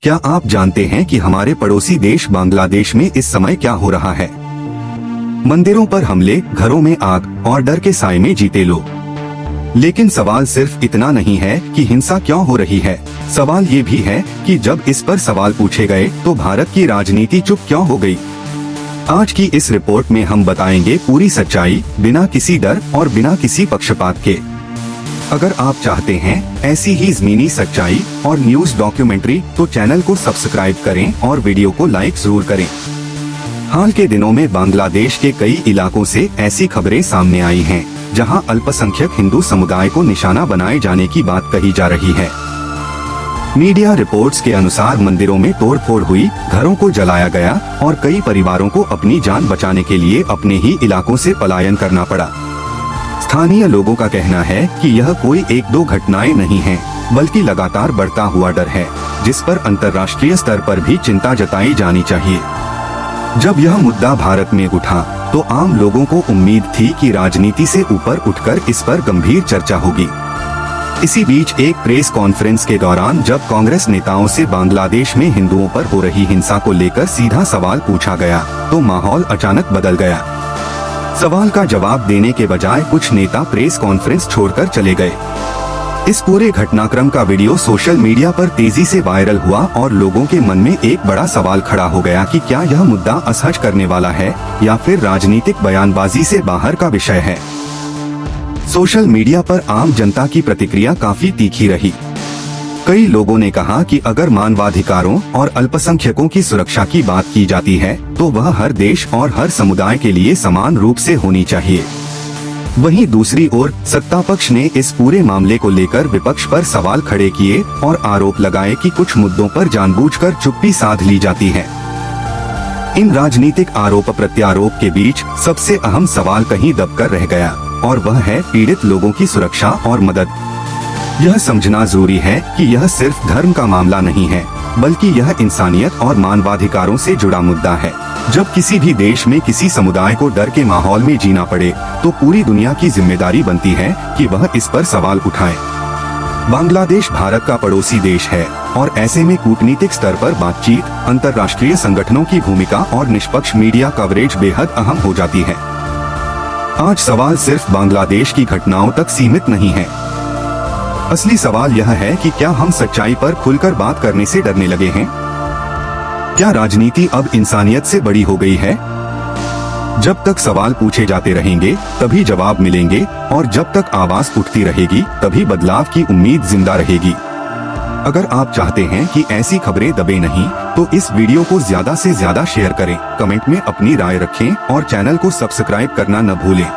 क्या आप जानते हैं कि हमारे पड़ोसी देश बांग्लादेश में इस समय क्या हो रहा है? मंदिरों पर हमले, घरों में आग और डर के साए में जीते लोग। लेकिन सवाल सिर्फ इतना नहीं है कि हिंसा क्यों हो रही है, सवाल ये भी है कि जब इस पर सवाल पूछे गए तो भारत की राजनीति चुप क्यों हो गई। आज की इस रिपोर्ट में हम बताएंगे पूरी सच्चाई, बिना किसी डर और बिना किसी पक्षपात के। अगर आप चाहते हैं ऐसी ही ज़मीनी सच्चाई और न्यूज डॉक्यूमेंट्री तो चैनल को सब्सक्राइब करें और वीडियो को लाइक जरूर करें। हाल के दिनों में बांग्लादेश के कई इलाकों से ऐसी खबरें सामने आई हैं, जहां अल्पसंख्यक हिंदू समुदाय को निशाना बनाए जाने की बात कही जा रही है। मीडिया रिपोर्ट्स के अनुसार मंदिरों में तोड़फोड़ हुई, घरों को जलाया गया और कई परिवारों को अपनी जान बचाने के लिए अपने ही इलाकों से पलायन करना पड़ा। स्थानीय लोगों का कहना है कि यह कोई एक दो घटनाएं नहीं हैं, बल्कि लगातार बढ़ता हुआ डर है, जिस पर अंतर्राष्ट्रीय स्तर पर भी चिंता जताई जानी चाहिए। जब यह मुद्दा भारत में उठा तो आम लोगों को उम्मीद थी कि राजनीति से ऊपर उठकर इस पर गंभीर चर्चा होगी। इसी बीच एक प्रेस कॉन्फ्रेंस के दौरान जब कांग्रेस नेताओं से बांग्लादेश में हिंदुओं पर हो रही हिंसा को लेकर सीधा सवाल पूछा गया तो माहौल अचानक बदल गया। सवाल का जवाब देने के बजाय कुछ नेता प्रेस कॉन्फ्रेंस छोड़कर चले गए। इस पूरे घटनाक्रम का वीडियो सोशल मीडिया पर तेजी से वायरल हुआ और लोगों के मन में एक बड़ा सवाल खड़ा हो गया कि क्या यह मुद्दा असहज करने वाला है या फिर राजनीतिक बयानबाजी से बाहर का विषय है। सोशल मीडिया पर आम जनता की प्रतिक्रिया काफी तीखी रही। कई लोगों ने कहा कि अगर मानवाधिकारों और अल्पसंख्यकों की सुरक्षा की बात की जाती है तो वह हर देश और हर समुदाय के लिए समान रूप से होनी चाहिए। वहीं दूसरी ओर सत्ता पक्ष ने इस पूरे मामले को लेकर विपक्ष पर सवाल खड़े किए और आरोप लगाए कि कुछ मुद्दों पर जानबूझकर चुप्पी साध ली जाती है। इन राजनीतिक आरोप प्रत्यारोप के बीच सबसे अहम सवाल कहीं दबकर रह गया और वह है पीड़ित लोगों की सुरक्षा और मदद। यह समझना जरूरी है कि यह सिर्फ धर्म का मामला नहीं है, बल्कि यह इंसानियत और मानवाधिकारों से जुड़ा मुद्दा है। जब किसी भी देश में किसी समुदाय को डर के माहौल में जीना पड़े तो पूरी दुनिया की जिम्मेदारी बनती है कि वह इस पर सवाल उठाए। बांग्लादेश भारत का पड़ोसी देश है और ऐसे में कूटनीतिक स्तर पर बातचीत, अंतर्राष्ट्रीय संगठनों की भूमिका और निष्पक्ष मीडिया कवरेज बेहद अहम हो जाती है। आज सवाल सिर्फ बांग्लादेश की घटनाओं तक सीमित नहीं है। असली सवाल यह है कि क्या हम सच्चाई पर खुलकर बात करने से डरने लगे हैं? क्या राजनीति अब इंसानियत से बड़ी हो गई है? जब तक सवाल पूछे जाते रहेंगे तभी जवाब मिलेंगे और जब तक आवाज उठती रहेगी तभी बदलाव की उम्मीद जिंदा रहेगी। अगर आप चाहते हैं कि ऐसी खबरें दबे नहीं तो इस वीडियो को ज्यादा से ज्यादा शेयर करें, कमेंट में अपनी राय रखें और चैनल को सब्सक्राइब करना न भूलें।